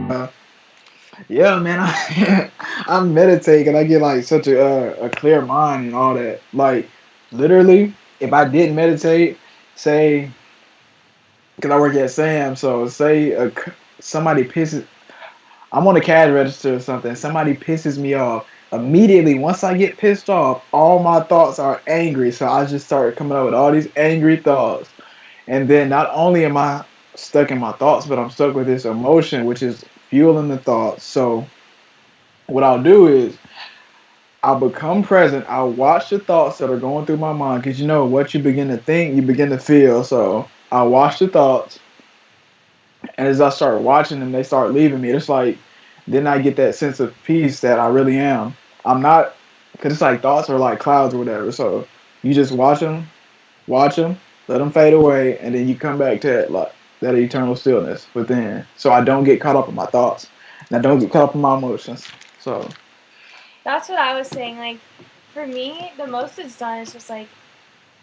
Uh, yeah, man, I meditate and I get like such a clear mind and all that. Like literally, if I didn't meditate, say, because I work at Sam, so say somebody pisses, I'm on the cash register or something. Somebody pisses me off. Immediately, once I get pissed off, all my thoughts are angry. So I just start coming up with all these angry thoughts. And then not only am I stuck in my thoughts, but I'm stuck with this emotion, which is fueling the thoughts. So what I'll do is I'll become present. I'll watch the thoughts that are going through my mind because you know what you begin to think, you begin to feel. So I'll watch the thoughts, and as I start watching them, they start leaving me. It's like then I get that sense of peace that I really am. I'm not because it's like thoughts are like clouds or whatever. So you just watch them, let them fade away, and then you come back to that like that eternal stillness within. So I don't get caught up in my thoughts, and I don't get caught up in my emotions. So That's what I was saying. Like, for me, the most it's done is just like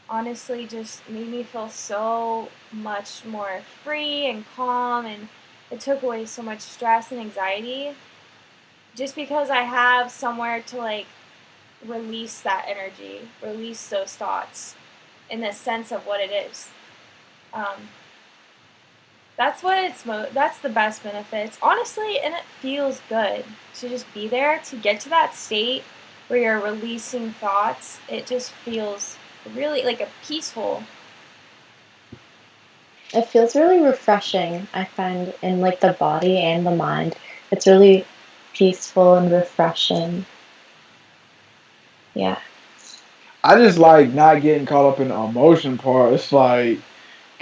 honestly just made me feel so much more free and calm, and it took away so much stress and anxiety just because I have somewhere to like release that energy, release those thoughts in the sense of what it is. Um, that's what that's the best benefits, honestly, and it feels good to just be there to get to that state where you're releasing thoughts. It just feels really like a peaceful. It feels really refreshing, I find, in like the body and the mind. It's really peaceful and refreshing. Yeah. I just like not getting caught up in the emotion part. It's like,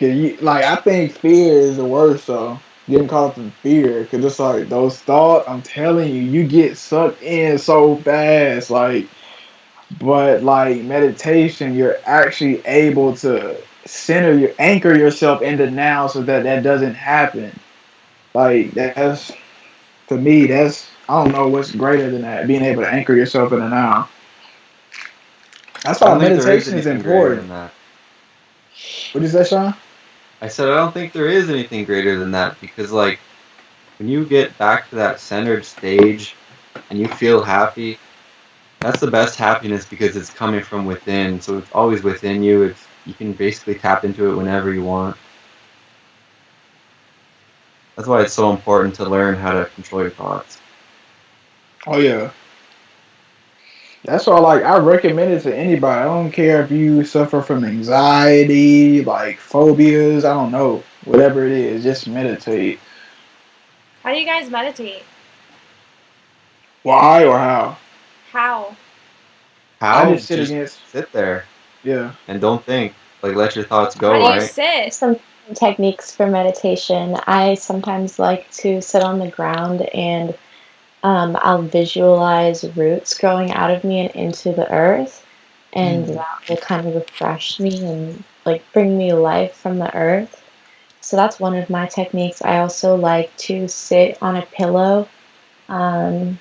like I think fear is the worst. So getting caught up in fear, cause it's like those thoughts. I'm telling you, you get sucked in so fast. Like, but like meditation, you're actually able to anchor yourself in the now, so that that doesn't happen. Like that's to me, that's I don't know what's greater than that. Being able to anchor yourself in the now. That's I why don't think there is meditation is anything greater important. than that. What is that, Sean? I said I don't think there is anything greater than that because, like, when you get back to that centered stage and you feel happy, that's the best happiness because it's coming from within. So it's always within you. It's you can basically tap into it whenever you want. That's why it's so important to learn how to control your thoughts. Oh yeah, that's why like I recommend it to anybody. I don't care if you suffer from anxiety, like phobias. I don't know, whatever it is. Just meditate. How do you guys meditate? Why or how? How? I How? just sit Just against. sit there Yeah. and don't think. Like let your thoughts How go, do you right? sit? Some techniques for meditation. I sometimes like to sit on the ground and I'll visualize roots growing out of me and into the earth, and Mm. that will kind of refresh me and like bring me life from the earth. So that's one of my techniques. I also like to sit on a pillow, um,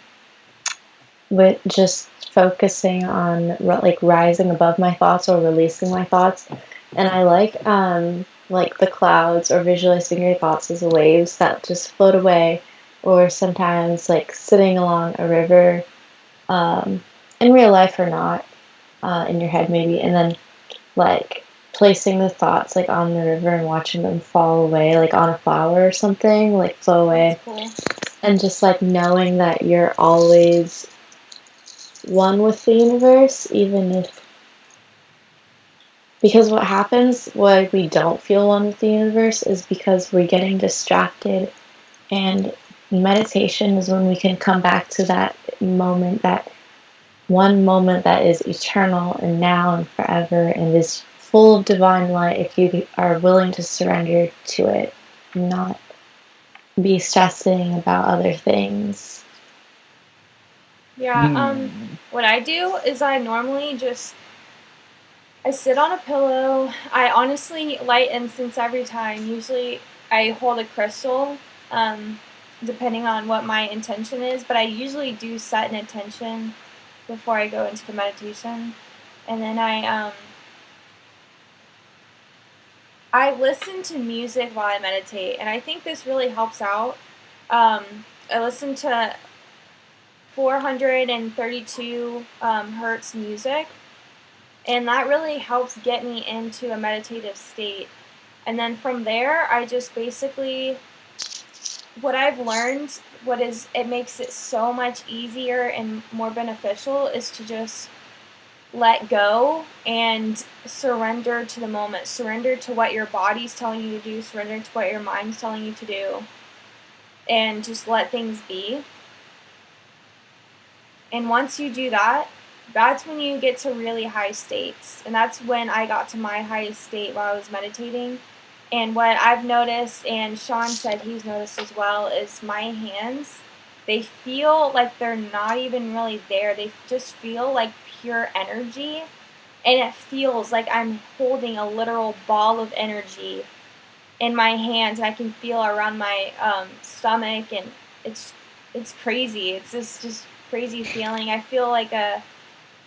with just focusing on like rising above my thoughts or releasing my thoughts. And I like the clouds or visualizing your thoughts as waves that just float away, or sometimes like sitting along a river, um, in real life or not, in your head maybe, and then like placing the thoughts like on the river and watching them fall away, like on a flower or something, like flow That's away, cool. and just like knowing that you're always one with the universe, even if because what happens when we don't feel one with the universe is because we're getting distracted, and meditation is when we can come back to that moment, that one moment that is eternal and now and forever and is full of divine light if you are willing to surrender to it, not be stressing about other things. Yeah, Mm. what I do is I normally just I sit on a pillow. I honestly light incense every time. Usually I hold a crystal, um, depending on what my intention is, but I usually do set an intention before I go into the meditation. And then I I listen to music while I meditate, and I think this really helps out. I listen to 432 hertz music, and that really helps get me into a meditative state. And then from there, I just basically, what I've learned, it makes it so much easier and more beneficial is to just let go and surrender to the moment. Surrender to what your body's telling you to do, surrender to what your mind's telling you to do, and just let things be. And once you do that, that's when you get to really high states. And that's when I got to my highest state while I was meditating. And what I've noticed, and Sean said he's noticed as well, is my hands, they feel like they're not even really there. They just feel like pure energy. And it feels like I'm holding a literal ball of energy in my hands. And I can feel around my stomach. And it's crazy. It's just crazy feeling. I feel like a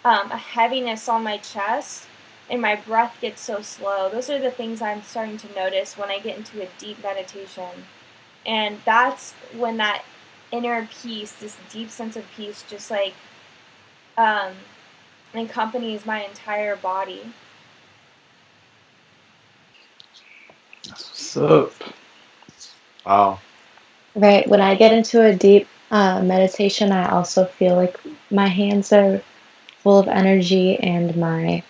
heaviness on my chest, and my breath gets so slow. Those are the things I'm starting to notice when I get into a deep meditation. And that's when that inner peace, this deep sense of peace, just like accompanies my entire body. What's up? Wow. Right. When I get into a deep meditation, I also feel like my hands are full of energy and my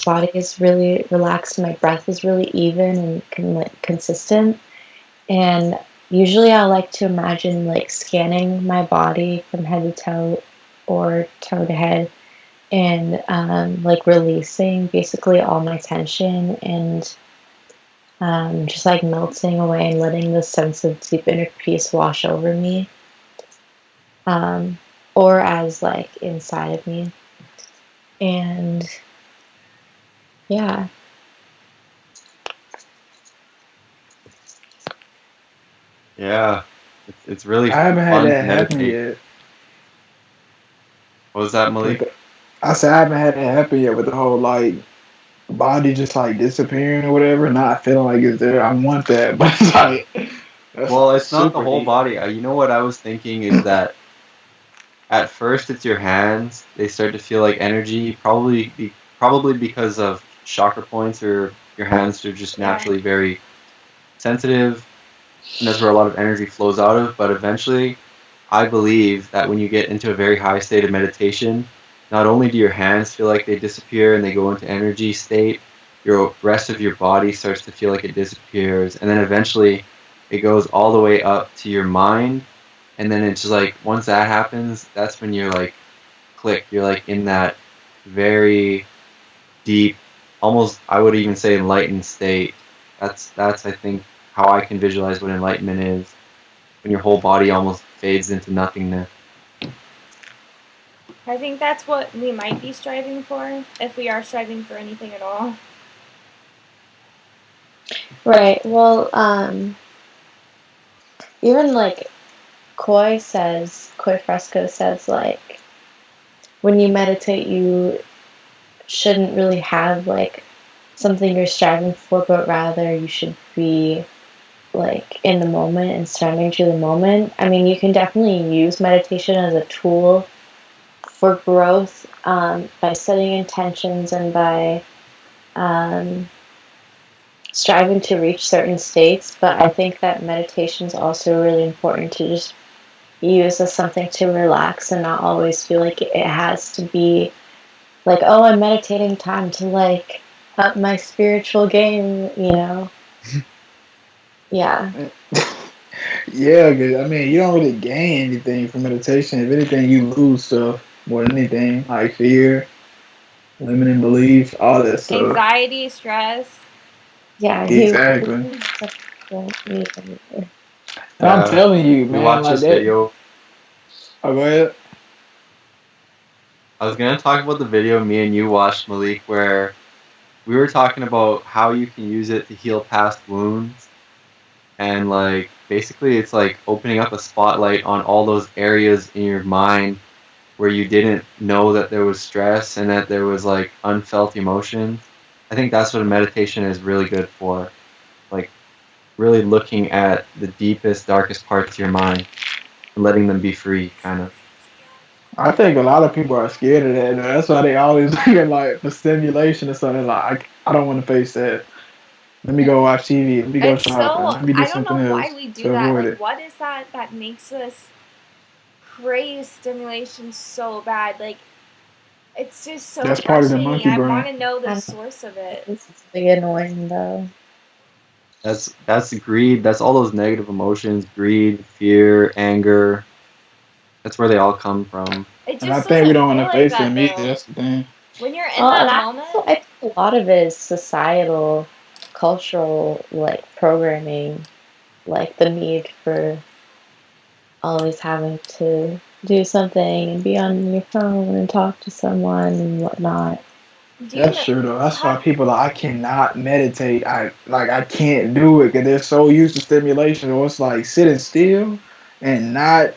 body is really relaxed. My breath is really even and consistent. And usually I like to imagine like scanning my body from head to toe or toe to head and like releasing basically all my tension and just like melting away and letting the sense of deep inner peace wash over me, or as like inside of me. And yeah. Yeah. It's really I haven't had fun to that happen meditate. yet. What was that, Malik? I said I haven't had that happen yet with the whole like body just like disappearing or whatever, not feeling like it's there. I want that, but it's like Well, it's not the super whole deep. body. You know what I was thinking is that at first it's your hands. They start to feel like energy, probably because of chakra points, or your hands are just naturally very sensitive, and that's where a lot of energy flows out of. But eventually, I believe that when you get into a very high state of meditation, not only do your hands feel like they disappear and they go into energy state, your rest of your body starts to feel like it disappears, and then eventually it goes all the way up to your mind, and then it's just like once that happens, that's when you're like click. You're like in that very deep, almost I would even say enlightened state. That's I think how I can visualize what enlightenment is, when your whole body almost fades into nothingness. I think that's what we might be striving for, if we are striving for anything at all. Right. Well, even like Koi Fresco says, like, when you meditate, you shouldn't really have like something you're striving for, but rather you should be like in the moment and surrendering to the moment. I mean, you can definitely use meditation as a tool for growth, by setting intentions and by striving to reach certain states. But I think that meditation is also really important to just use as something to relax and not always feel like it has to be like, oh, I'm meditating, time to like up my spiritual game, you know? Yeah. Yeah, 'cause, I mean, you don't really gain anything from meditation. If anything, you lose stuff more than anything, like fear, limiting beliefs, all that stuff. Anxiety, stress. Yeah. Exactly. You And I'm telling you, We man, watched like this that. video. Oh, go ahead. I was gonna talk about the video me and you watched, Malik, where we were talking about how you can use it to heal past wounds, and like basically it's like opening up a spotlight on all those areas in your mind where you didn't know that there was stress and that there was like unfelt emotions. I think that's what a meditation is really good for. Like really looking at the deepest, darkest parts of your mind and letting them be free, kind of. I think a lot of people are scared of that. That's why they always looking like for stimulation or something. Like I don't want to face that. Let me go watch TV. Let me go It's so, shopping. Let me do I don't something know why else we do to that. avoid Like, it. what is that makes us crave stimulation so bad? Like, it's just so That's part of the frustrating. monkey I want brain. to know the I source of it. This is really annoying though. That's greed. That's all those negative emotions: greed, fear, anger. That's where they all come from. It And I just think we doesn't don't want feel to like face that them either. though. That's the thing. When you're in Well, and that I moment, also I think a lot of it is societal, cultural, like programming, like the need for always having to do something and be on your phone and talk to someone and whatnot. do you That's know? true though. That's why Have, people like I cannot meditate. I can't do it because they're so used to stimulation. Or it's like sitting still and not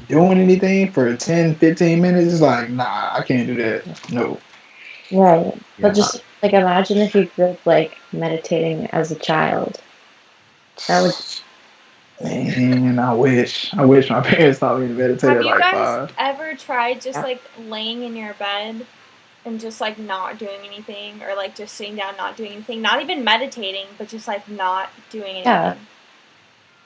doing anything for 10, 15 minutes. It's like nah, I can't do that. No. Right. But Yeah, just like imagine if you grew up like meditating as a child. That would Man, I wish. I wish my parents taught me to meditate have at you like guys 5. ever tried just yeah. like laying in your bed and just like not doing anything, or like just sitting down not doing anything, not even meditating, but just like not doing anything? Yeah.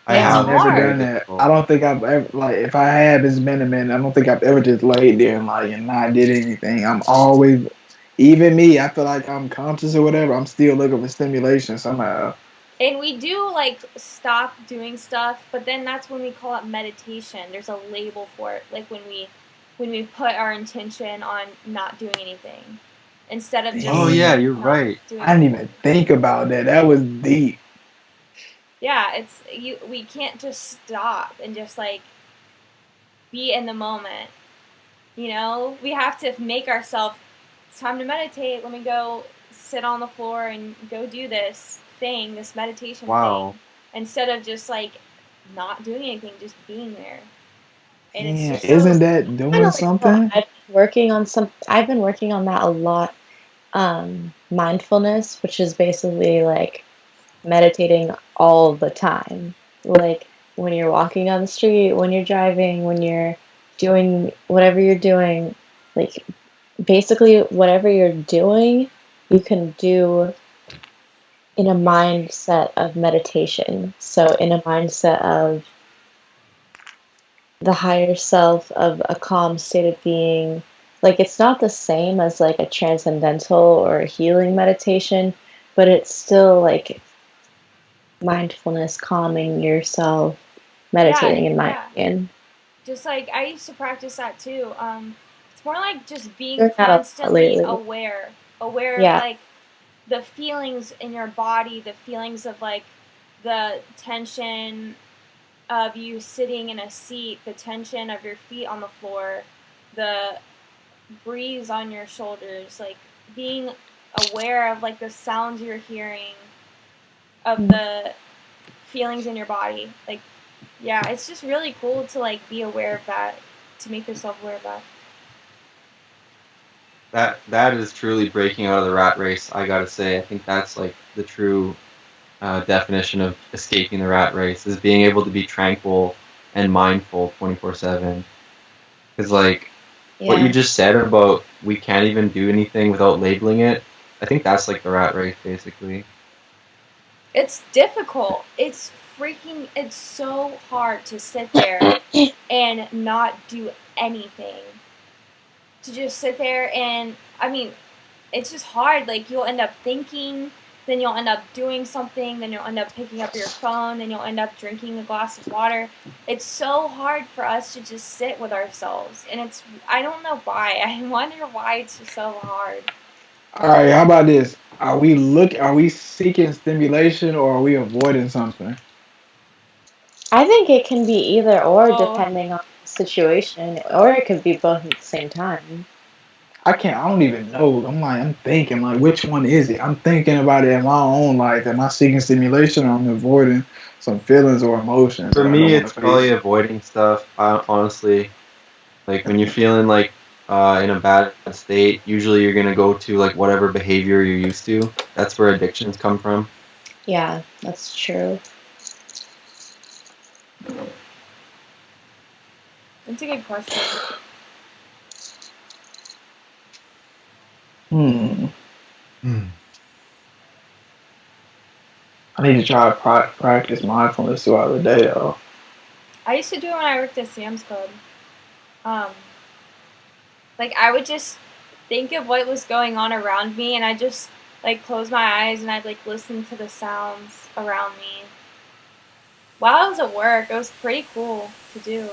I It's I've have. It's never very hard. done that. I difficult. don't think I've ever like if I have, it's been a minute. I don't think I've ever just laid there and not did anything. I'm always even me, I feel like I'm conscious or whatever, I'm still looking for stimulation somehow. And we do like stop doing stuff, but then that's when we call it meditation. There's a label for it, like when we put our intention on not doing anything instead of just Oh yeah, Damn. you're not right. doing I didn't anything. even think about that. That was deep. Yeah, it's you. We can't just stop and just like be in the moment. You know, we have to make ourselves. It's time to meditate. Let me go sit on the floor and go do this thing, this meditation Wow. thing, instead of just like not doing anything, just being there. And it's Yeah, just isn't so. that Kind doing of like what something? I've been working on that a lot. Mindfulness, which is basically like meditating all the time. Like when you're walking on the street, when you're driving, when you're doing whatever you're doing, like basically whatever you're doing, you can do in a mindset of meditation. So in a mindset of the higher self, of a calm state of being. Like it's not the same as like a transcendental or a healing meditation, but it's still like mindfulness, calming yourself, Yeah, meditating in my yeah. opinion. Just like I used to practice that too. It's more like just being Doing that a lot constantly lately. aware of Yeah. like the feelings in your body, the feelings of like the tension of you sitting in a seat, the tension of your feet on the floor, the breeze on your shoulders, like being aware of like the sounds you're hearing, of the feelings in your body. Like, yeah, it's just really cool to like be aware of that, to make yourself aware of that. That is truly breaking out of the rat race. I gotta say, I think that's like the true definition of escaping the rat race is being able to be tranquil and mindful 24/7. Because like what you Yeah. just said about we can't even do anything without labeling it, I think that's like the rat race basically. It's difficult. It's so hard to sit there and not do anything. To just sit there and, I mean, it's just hard. Like, you'll end up thinking, then you'll end up doing something, then you'll end up picking up your phone, then you'll end up drinking a glass of water. It's so hard for us to just sit with ourselves. And I don't know why. I wonder why it's just so hard. All right, how about this? Are we seeking stimulation or are we avoiding something? I think it can be either or Oh, depending on the situation, or it could be both at the same time. I don't even know. I'm thinking, like, which one is it? I'm thinking about it in my own life. Am I seeking stimulation or I'm avoiding some feelings or emotions For that I don't me, want to it's face? probably avoiding stuff. Honestly, like when you're feeling like in a bad state, usually you're gonna go to like whatever behavior you're used to. That's where addictions come from. Yeah, that's true. That's a good question. I need to try to practice mindfulness throughout the day, though. I used to do it when I worked at Sam's Club. Like I would just think of what was going on around me, and I just like close my eyes and I'd like listen to the sounds around me. While I was at work, it was pretty cool to do.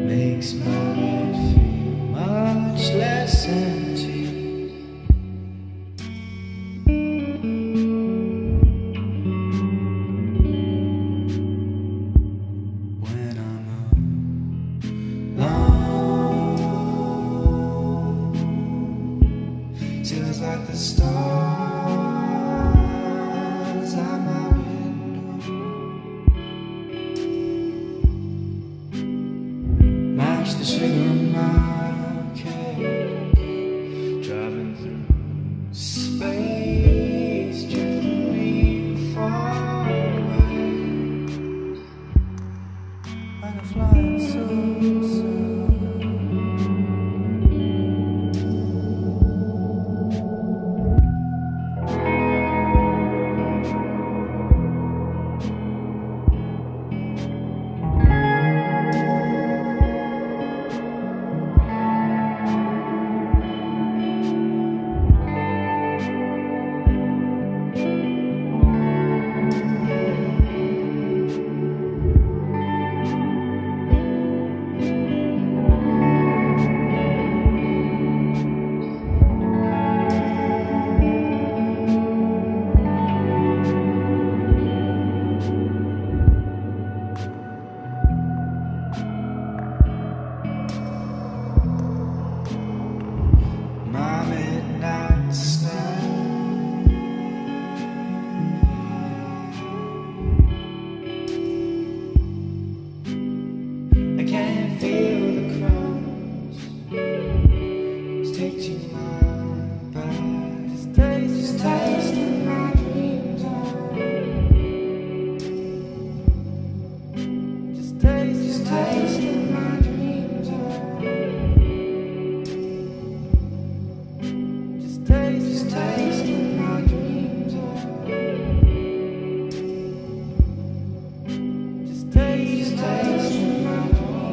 Makes my head feel much less empty. When I'm alone, feels like the stars at my window match the sugar on my cake, driving through space, drifting me far away, like a flying saucer. My midnight snack. I can't feel the crumbs stick to my back. Just tasting my dreams out. Just tasting my dreams out. Just tasting my dreams out. Just tasting my dreams out. Just tasting my dreams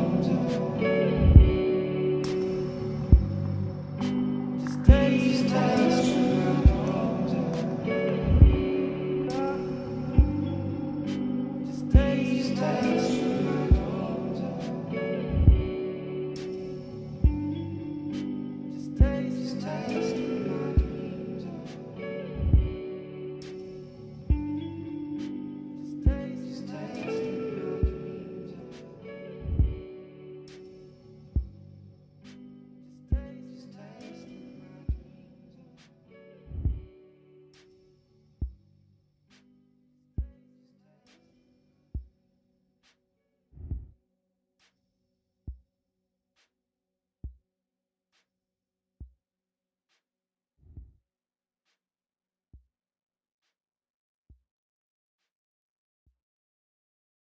out. Just tasting